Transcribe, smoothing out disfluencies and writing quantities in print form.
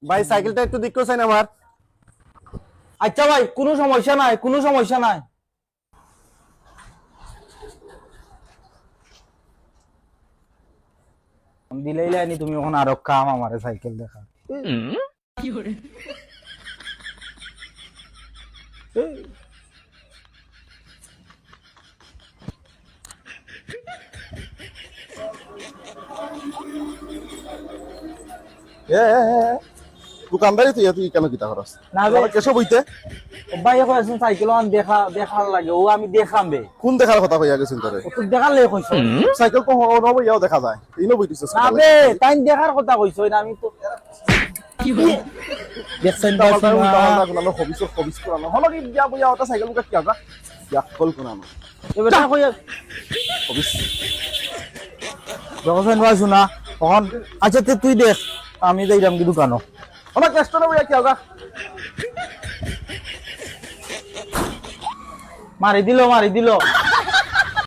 ভাই সাইকেলটা একটু দিক করছেন আমার। আচ্ছা ভাই, কোনো সমস্যা নাই, কোনো সমস্যা নাই। দিলেই লাইনি তুমি ওখানে আরো কাম আমারে সাইকেল দেখা। দোকানদারি তুই কেন কিতা করস? না বে, কেসব হইতে ভাই এখন আসুন সাইকেল দেখার লাগে, ও আমি দেখাম বে। কোন দেখার কথা কইয়া গেছেন তোরে? ও তো দেখার লাগে কইছো। সাইকেল তো নবইয়াও দেখা যায়, ইনো বইতিছস না বে, তাই দেখার কথা কইছো না, আমি তো দেখছেন ভাই কোনানো হবিস কোনানো হলো কি যা বইয়া ওটা সাইকেল মুকা কি আগা ইয়া কল কোনানো এবার কইয়া হবিস দেখছেন ভাই শুনা তখন। আচ্ছা তুই দেখ, আমি যাইলাম কি দোকানো। আমার কষ্ট না বইয়া কি আগা মারি দিল